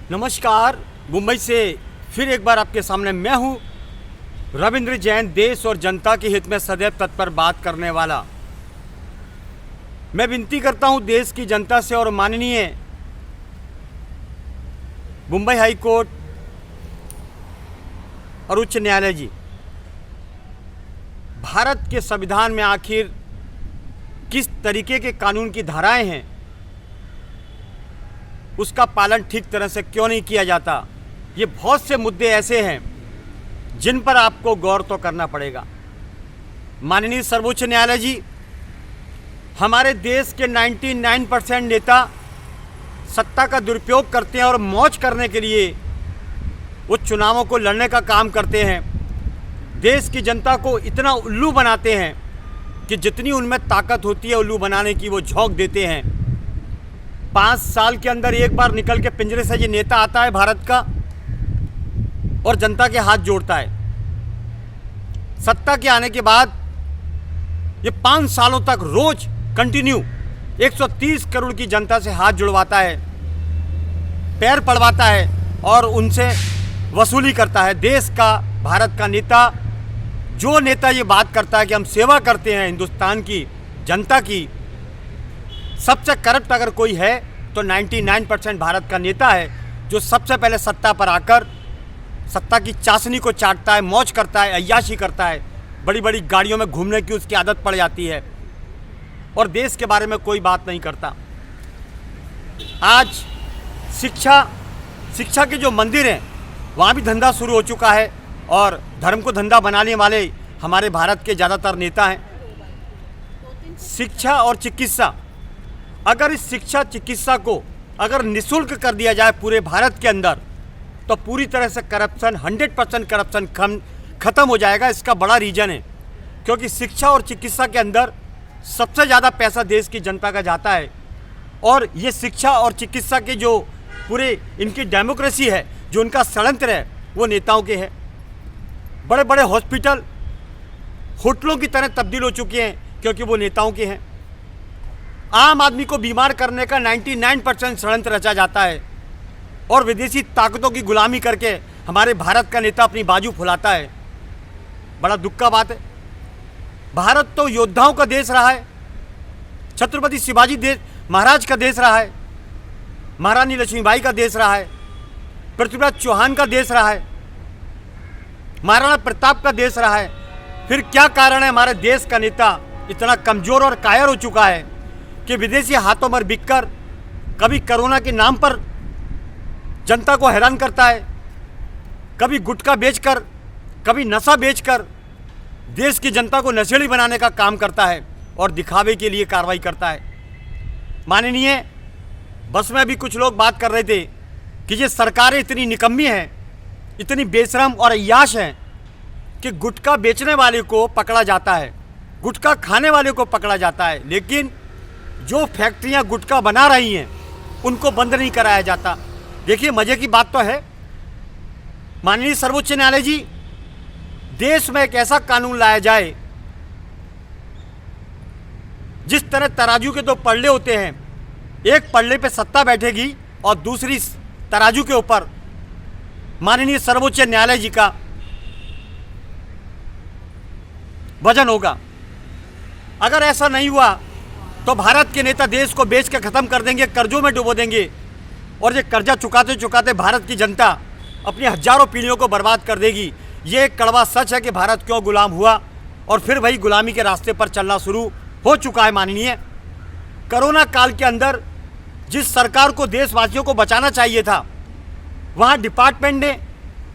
नमस्कार। मुंबई से फिर एक बार आपके सामने मैं हूं रविंद्र जैन, देश और जनता के हित में सदैव तत्पर बात करने वाला। मैं विनती करता हूं देश की जनता से और माननीय मुंबई हाई कोर्ट और उच्च न्यायालय जी, भारत के संविधान में आखिर किस तरीके के कानून की धाराएं हैं, उसका पालन ठीक तरह से क्यों नहीं किया जाता। ये बहुत से मुद्दे ऐसे हैं जिन पर आपको गौर तो करना पड़ेगा। माननीय सर्वोच्च न्यायालय जी, हमारे देश के 99% नेता सत्ता का दुरुपयोग करते हैं और मौज करने के लिए वो चुनावों को लड़ने का काम करते हैं। देश की जनता को इतना उल्लू बनाते हैं कि जितनी उनमें ताकत होती है उल्लू बनाने की, वो झोंक देते हैं। 5 साल के अंदर एक बार निकल के पिंजरे से ये नेता आता है भारत का और जनता के हाथ जोड़ता है। सत्ता के आने के बाद ये 5 सालों तक रोज कंटिन्यू 130 करोड़ की जनता से हाथ जुड़वाता है, पैर पड़वाता है और उनसे वसूली करता है। देश का, भारत का नेता, जो नेता ये बात करता है कि हम सेवा करते हैं हिंदुस्तान की जनता की, सबसे करप्ट अगर कोई है तो 99% भारत का नेता है, जो सबसे पहले सत्ता पर आकर सत्ता की चाशनी को चाटता है, मौज करता है, अय्याशी करता है, बड़ी बड़ी गाड़ियों में घूमने की उसकी आदत पड़ जाती है और देश के बारे में कोई बात नहीं करता। आज शिक्षा के जो मंदिर हैं वहाँ भी धंधा शुरू हो चुका है और धर्म को धंधा बनाने वाले हमारे भारत के ज़्यादातर नेता हैं। शिक्षा और चिकित्सा, अगर इस शिक्षा चिकित्सा को अगर निःशुल्क कर दिया जाए पूरे भारत के अंदर तो पूरी तरह से करप्शन, 100% करप्शन ख़त्म हो जाएगा। इसका बड़ा रीज़न है क्योंकि शिक्षा और चिकित्सा के अंदर सबसे ज़्यादा पैसा देश की जनता का जाता है और ये शिक्षा और चिकित्सा के जो पूरे इनकी डेमोक्रेसी है, जो उनका षड्यंत्र है, वो नेताओं के है। बड़े बड़े हॉस्पिटल होटलों की तरह तब्दील हो चुके हैं क्योंकि वो नेताओं के हैं। आम आदमी को बीमार करने का 99% षड्यंत्र रचा जाता है और विदेशी ताकतों की गुलामी करके हमारे भारत का नेता अपनी बाजू फुलाता है। बड़ा दुख का बात है। भारत तो योद्धाओं का देश रहा है, छत्रपति शिवाजी महाराज का देश रहा है, महारानी लक्ष्मीबाई का देश रहा है, पृथ्वीराज चौहान का देश रहा है, महाराणा प्रताप का देश रहा है। फिर क्या कारण है हमारे देश का नेता इतना कमज़ोर और कायर हो चुका है कि विदेशी हाथों में बिककर कभी कोरोना के नाम पर जनता को हैरान करता है, कभी गुटखा बेचकर, कभी नशा बेचकर देश की जनता को नशेड़ी बनाने का काम करता है और दिखावे के लिए कार्रवाई करता है। माननीय, बस में भी कुछ लोग बात कर रहे थे कि ये सरकारें इतनी निकम्मी हैं, इतनी बेशरम और अय्याश हैं कि गुटखा बेचने वाले को पकड़ा जाता है, गुटखा खाने वाले को पकड़ा जाता है, लेकिन जो फैक्ट्रियां गुटखा बना रही हैं उनको बंद नहीं कराया जाता। देखिए, मज़े की बात तो है। माननीय सर्वोच्च न्यायालय जी, देश में एक ऐसा कानून लाया जाए जिस तरह तराजू के 2 पल्ले होते हैं, एक पल्ले पे सत्ता बैठेगी और दूसरी तराजू के ऊपर माननीय सर्वोच्च न्यायालय जी का वजन होगा। अगर ऐसा नहीं हुआ तो भारत के नेता देश को बेच के ख़त्म कर देंगे, कर्जों में डुबो देंगे और ये कर्जा चुकाते चुकाते भारत की जनता अपनी हजारों पीढ़ियों को बर्बाद कर देगी। ये एक कड़वा सच है कि भारत क्यों गुलाम हुआ और फिर वही गुलामी के रास्ते पर चलना शुरू हो चुका है। माननीय, कोरोना काल के अंदर जिस सरकार को देशवासियों को बचाना चाहिए था, वहाँ डिपार्टमेंट ने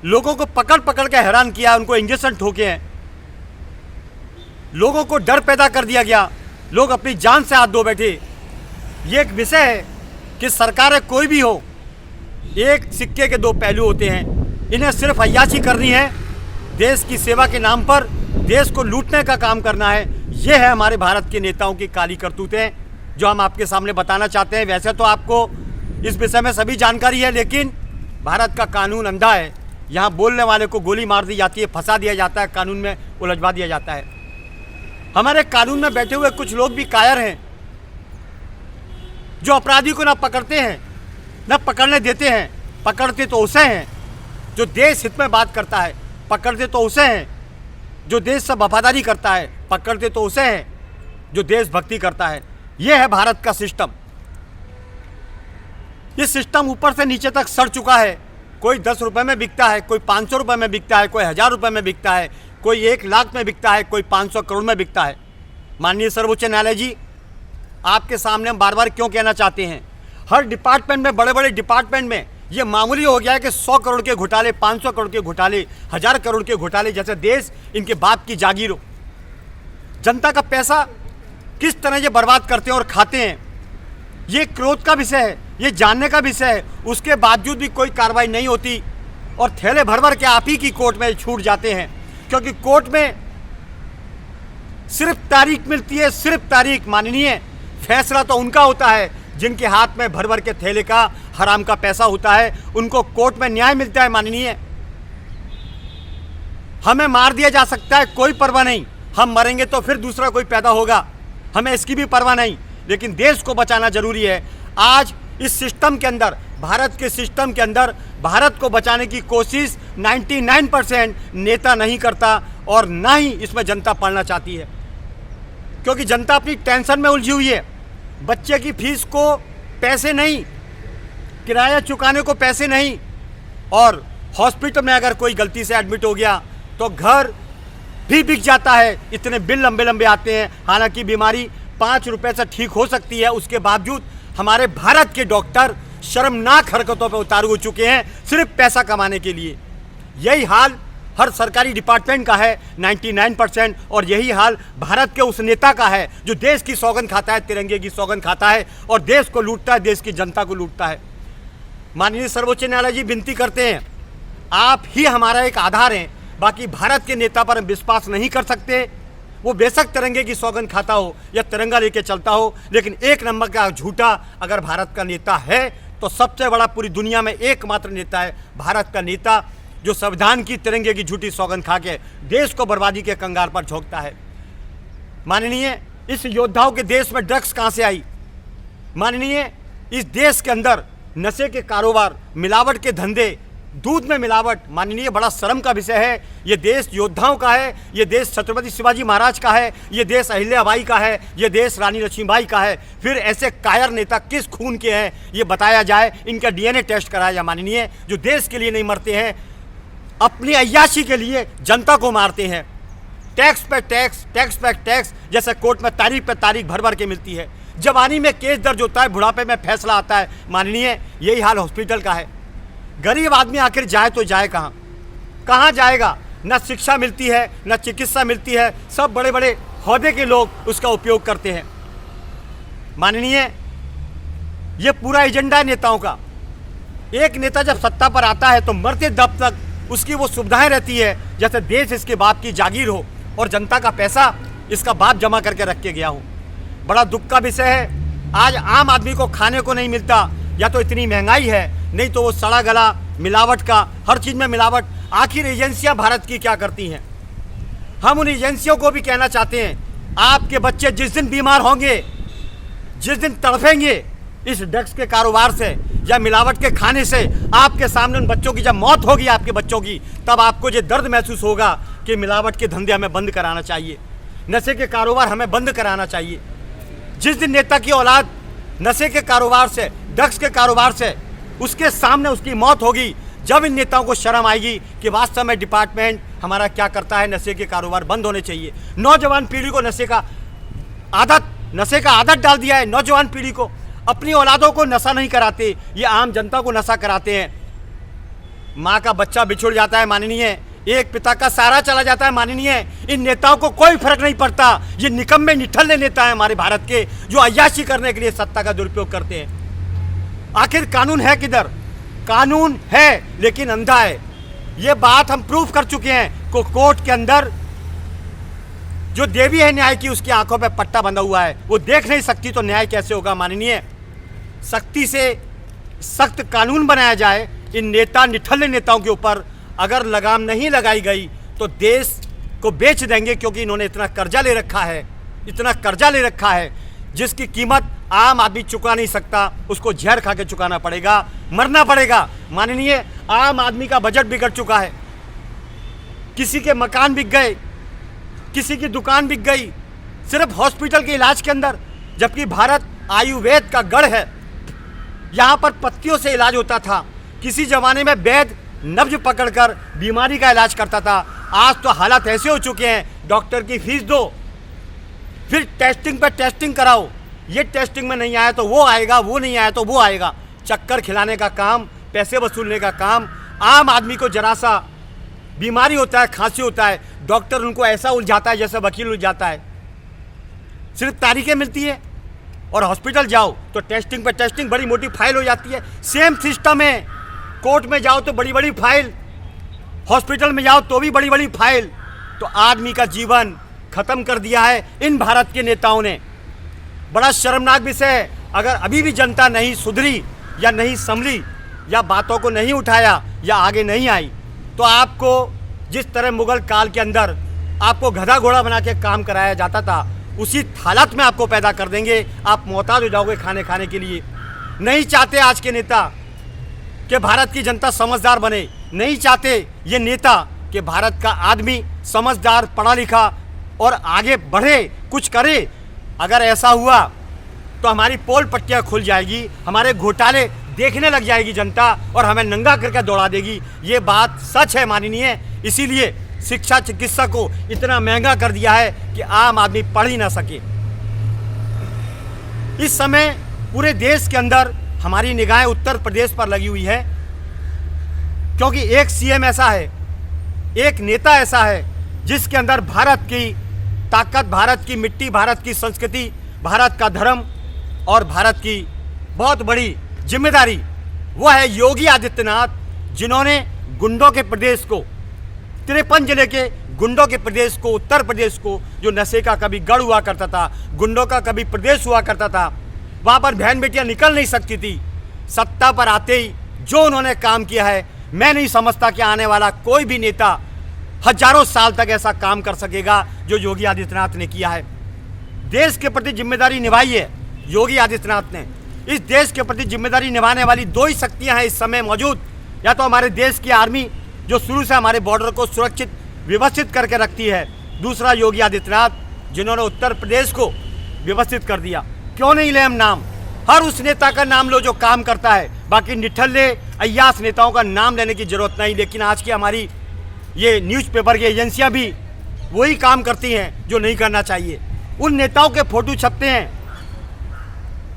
लोगों को पकड़ पकड़ के हैरान किया, उनको इंजेक्शन ठोके हैं, लोगों को डर पैदा कर दिया गया, लोग अपनी जान से हाथ धो बैठे। ये एक विषय है कि सरकारें कोई भी हो, एक सिक्के के 2 पहलू होते हैं। इन्हें सिर्फ अय्याशी करनी है, देश की सेवा के नाम पर देश को लूटने का काम करना है। ये है हमारे भारत के नेताओं की काली करतूतें जो हम आपके सामने बताना चाहते हैं। वैसे तो आपको इस विषय में सभी जानकारी है, लेकिन भारत का कानून अंधा है। यहाँ बोलने वाले को गोली मार दी जाती है, फंसा दिया जाता है, कानून में उलझवा दिया जाता है। हमारे कानून में बैठे हुए कुछ लोग भी कायर हैं जो अपराधी को ना पकड़ते हैं ना पकड़ने देते हैं, पकड़ते तो उसे हैं जो देश हित में बात करता है, पकड़ते तो उसे हैं जो देश से वफादारी करता है, पकड़ते तो उसे हैं जो देशभक्ति करता है। यह है भारत का सिस्टम। ये सिस्टम ऊपर से नीचे तक सड़ चुका है। कोई 10 रुपये में बिकता है, कोई 500 रुपये में बिकता है, कोई 1000 रुपये में बिकता है, कोई 1 लाख में बिकता है, कोई 500 करोड़ में बिकता है। माननीय सर्वोच्च न्यायालय जी, आपके सामने हम बार बार क्यों कहना चाहते हैं, हर डिपार्टमेंट में, बड़े बड़े डिपार्टमेंट में ये मामूली हो गया है कि 100 करोड़ के घोटाले, 500 करोड़ के घोटाले, 1000 करोड़ के घोटाले, जैसे देश इनके बाप की जागीर हो। जनता का पैसा किस तरह ये बर्बाद करते हैं और खाते हैं, ये क्रोध का विषय है, ये जानने का विषय है। उसके बावजूद भी कोई कार्रवाई नहीं होती और थैले भर भर के आप ही की कोर्ट में छूट जाते हैं, क्योंकि कोर्ट में सिर्फ तारीख मिलती है, सिर्फ तारीख। माननीय, फैसला तो उनका होता है जिनके हाथ में भर भर के थैले का हराम का पैसा होता है, उनको कोर्ट में न्याय मिलता है। माननीय, हमें मार दिया जा सकता है, कोई परवाह नहीं, हम मरेंगे तो फिर दूसरा कोई पैदा होगा, हमें इसकी भी परवाह नहीं, लेकिन देश को बचाना जरूरी है। आज इस सिस्टम के अंदर, भारत के सिस्टम के अंदर भारत को बचाने की कोशिश 99% नेता नहीं करता और ना ही इसमें जनता पढ़ना चाहती है, क्योंकि जनता अपनी टेंशन में उलझी हुई है। बच्चे की फीस को पैसे नहीं, किराया चुकाने को पैसे नहीं, और हॉस्पिटल में अगर कोई गलती से एडमिट हो गया तो घर भी बिक जाता है। इतने बिल लंबे लंबे आते हैं, हालांकि बीमारी 5 रुपए से ठीक हो सकती है। उसके बावजूद हमारे भारत के डॉक्टर शर्मनाक हरकतों पर उतारू हो चुके हैं सिर्फ पैसा कमाने के लिए। यही हाल हर सरकारी डिपार्टमेंट का है 99%, और यही हाल भारत के उस नेता का है जो देश की सौगंध खाता है, तिरंगे की सौगंध खाता है और देश को लूटता है, देश की जनता को लूटता है। माननीय सर्वोच्च न्यायालय जी, विनती करते हैं, आप ही हमारा एक आधार हैं, बाकी भारत के नेता पर हम विश्वास नहीं कर सकते। वो बेशक तिरंगे की सौगंध खाता हो या तिरंगा लेके चलता हो, लेकिन एक नंबर का झूठा अगर भारत का नेता है तो सबसे बड़ा पूरी दुनिया में एकमात्र नेता है भारत का नेता, जो संविधान की, तिरंगे की झूठी सौगंध खा के देश को बर्बादी के कंगार पर झोंकता है। माननीय, इस योद्धाओं के देश में ड्रग्स कहाँ से आई? माननीय, इस देश के अंदर नशे के कारोबार, मिलावट के धंधे, दूध में मिलावट, माननीय बड़ा शर्म का विषय है। ये देश योद्धाओं का है, ये देश छत्रपति शिवाजी महाराज का है, ये देश अहिल्याबाई का है, ये देश रानी लक्ष्मीबाई का है। फिर ऐसे कायर नेता किस खून के हैं ये बताया जाए, इनका DNA टेस्ट कराया जाए। माननीय, जो देश के लिए नहीं मरते हैं, अपनी अय्याशी के लिए जनता को मारते हैं। टैक्स पे टैक्स, टैक्स पे टैक्स, जैसे कोर्ट में तारीख पे तारीख भर भर के मिलती है। जवानी में केस दर्ज होता है, बुढ़ापे में फैसला आता है। माननीय, यही हाल हॉस्पिटल का है। गरीब आदमी आखिर जाए तो जाए कहाँ? कहाँ जाएगा? न शिक्षा मिलती है, न चिकित्सा मिलती है, सब बड़े बड़े ओहदे के लोग उसका उपयोग करते हैं। माननीय, ये पूरा एजेंडा है नेताओं का। एक नेता जब सत्ता पर आता है तो मरते दम तक उसकी वो सुविधाएं रहती है जैसे देश इसके बाप की जागीर हो और जनता का पैसा इसका बाप जमा करके रख के गया हो। बड़ा दुख का विषय है, आज आम आदमी को खाने को नहीं मिलता, या तो इतनी महंगाई है, नहीं तो वो सड़ा गला मिलावट का, हर चीज़ में मिलावट। आखिर एजेंसियां भारत की क्या करती हैं? हम उन एजेंसियों को भी कहना चाहते हैं, आपके बच्चे जिस दिन बीमार होंगे, जिस दिन तड़फेंगे इस ड्रग्स के कारोबार से या मिलावट के खाने से, आपके सामने उन बच्चों की जब मौत होगी, आपके बच्चों की, तब आपको ये दर्द महसूस होगा कि मिलावट के धंधे हमें बंद कराना चाहिए, नशे के कारोबार हमें बंद कराना चाहिए। जिस दिन नेता की औलाद नशे के कारोबार से, ड्रग्स के कारोबार से, उसके सामने उसकी मौत होगी, जब इन नेताओं को शर्म आएगी कि वास्तव में डिपार्टमेंट हमारा क्या करता है। नशे के कारोबार बंद होने चाहिए। नौजवान पीढ़ी को नशे का आदत डाल दिया है। नौजवान पीढ़ी को, अपनी औलादों को नशा नहीं कराते, ये आम जनता को नशा कराते हैं। माँ का बच्चा बिछुड़ जाता है माननीय, एक पिता का सहारा चला जाता है माननीय। इन नेताओं को कोई फर्क नहीं पड़ता। ये निकम्मे निठल्ले नेता है हमारे भारत के, जो अय्याशी करने के लिए सत्ता का दुरुपयोग करते हैं। आखिर कानून है किधर? कानून है लेकिन अंधा है। ये बात हम प्रूफ कर चुके हैं। कोर्ट के अंदर जो देवी है न्याय की, उसकी आंखों पे पट्टा बंधा हुआ है, वो देख नहीं सकती, तो न्याय कैसे होगा? माननीय, सख्ती से सख्त कानून बनाया जाए। इन नेता, निठल्ले नेताओं के ऊपर अगर लगाम नहीं लगाई गई तो देश को बेच देंगे, क्योंकि इन्होंने इतना कर्जा ले रखा है, इतना कर्जा ले रखा है जिसकी कीमत आम आदमी चुका नहीं सकता, उसको जहर खा के चुकाना पड़ेगा, मरना पड़ेगा। माननीय, आम आदमी का बजट बिगड़ चुका है, किसी के मकान बिक गए, किसी की दुकान बिक गई सिर्फ हॉस्पिटल के इलाज के अंदर, जबकि भारत आयुर्वेद का गढ़ है। यहाँ पर पत्तियों से इलाज होता था। किसी जमाने में वैद्य नब्ज पकड़कर बीमारी का इलाज करता था। आज तो हालात ऐसे हो चुके हैं, डॉक्टर की फीस दो, फिर टेस्टिंग पे टेस्टिंग कराओ, ये टेस्टिंग में नहीं आया तो वो आएगा, वो नहीं आया तो वो आएगा। चक्कर खिलाने का काम, पैसे वसूलने का काम। आम आदमी को जरा सा बीमारी होता है, खांसी होता है, डॉक्टर उनको ऐसा उलझाता है जैसे वकील उलझाता है। सिर्फ तारीखें मिलती है और हॉस्पिटल जाओ तो टेस्टिंग पे टेस्टिंग, बड़ी मोटी फाइल हो जाती है। सेम सिस्टम है, कोर्ट में जाओ तो बड़ी बड़ी फाइल, हॉस्पिटल में जाओ तो भी बड़ी बड़ी फाइल। तो आदमी का जीवन खत्म कर दिया है इन भारत के नेताओं ने। बड़ा शर्मनाक विषय है। अगर अभी भी जनता नहीं सुधरी या नहीं संभली या बातों को नहीं उठाया या आगे नहीं आई, तो आपको जिस तरह मुगल काल के अंदर आपको गधा घोड़ा बना के काम कराया जाता था, उसी हालत में आपको पैदा कर देंगे। आप मोहताज हो जाओगे खाने के लिए। नहीं चाहते आज के नेता कि भारत की जनता समझदार बने, नहीं चाहते ये नेता कि भारत का आदमी समझदार, पढ़ा लिखा और आगे बढ़े, कुछ करे। अगर ऐसा हुआ तो हमारी पोल पट्टियाँ खुल जाएगी, हमारे घोटाले देखने लग जाएगी जनता और हमें नंगा करके दौड़ा देगी। ये बात सच है माननीय। इसीलिए शिक्षा चिकित्सा को इतना महंगा कर दिया है कि आम आदमी पढ़ ही ना सके। इस समय पूरे देश के अंदर हमारी निगाहें उत्तर प्रदेश पर लगी हुई है, क्योंकि एक सीएम ऐसा है, एक नेता ऐसा है जिसके अंदर भारत की ताकत, भारत की मिट्टी, भारत की संस्कृति, भारत का धर्म और भारत की बहुत बड़ी जिम्मेदारी, वो है योगी आदित्यनाथ, जिन्होंने गुंडों के प्रदेश को, 53 जिले के गुंडों के प्रदेश को, उत्तर प्रदेश को, जो नशे का कभी गढ़ हुआ करता था, गुंडों का कभी प्रदेश हुआ करता था, वहाँ पर बहन बेटियाँ निकल नहीं सकती थी। सत्ता पर आते ही जो उन्होंने काम किया है, मैं नहीं समझता कि आने वाला कोई भी नेता हजारों साल तक ऐसा काम कर सकेगा जो योगी आदित्यनाथ ने किया है। देश के प्रति जिम्मेदारी निभाई है योगी आदित्यनाथ ने। इस देश के प्रति जिम्मेदारी निभाने वाली दो ही शक्तियां हैं इस समय मौजूद, या तो हमारे देश की आर्मी जो शुरू से हमारे बॉर्डर को सुरक्षित व्यवस्थित करके रखती है, दूसरा योगी आदित्यनाथ जिन्होंने उत्तर प्रदेश को व्यवस्थित कर दिया। क्यों नहीं ले हम नाम, हर उस नेता का नाम लो जो काम करता है, बाकी निठल्ले अय्यास नेताओं का नाम लेने की जरूरत नहीं। लेकिन आज की हमारी ये न्यूज़पेपर की एजेंसियां भी वही काम करती हैं जो नहीं करना चाहिए। उन नेताओं के फोटो छपते हैं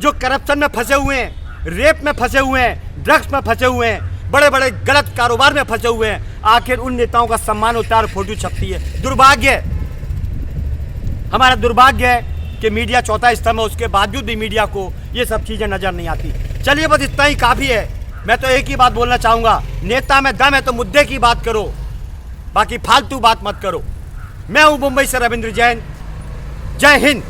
जो करप्शन में फंसे हुए हैं, रेप में फंसे हुए हैं, ड्रग्स में फंसे हुए हैं, बड़े बड़े गलत कारोबार में फंसे हुए हैं। आखिर उन नेताओं का सम्मान होता है और फोटो छपती है। दुर्भाग्य, हमारा दुर्भाग्य है कि मीडिया चौथा स्तंभ है, उसके बावजूद भी मीडिया को ये सब चीज़ें नज़र नहीं आती। चलिए बस इतना ही काफ़ी है। मैं तो एक ही बात बोलना चाहूँगा, नेता में दम है तो मुद्दे की बात करो, बाकी फालतू बात मत करो। मैं हूँ मुंबई से रविंद्र जैन। जय हिंद।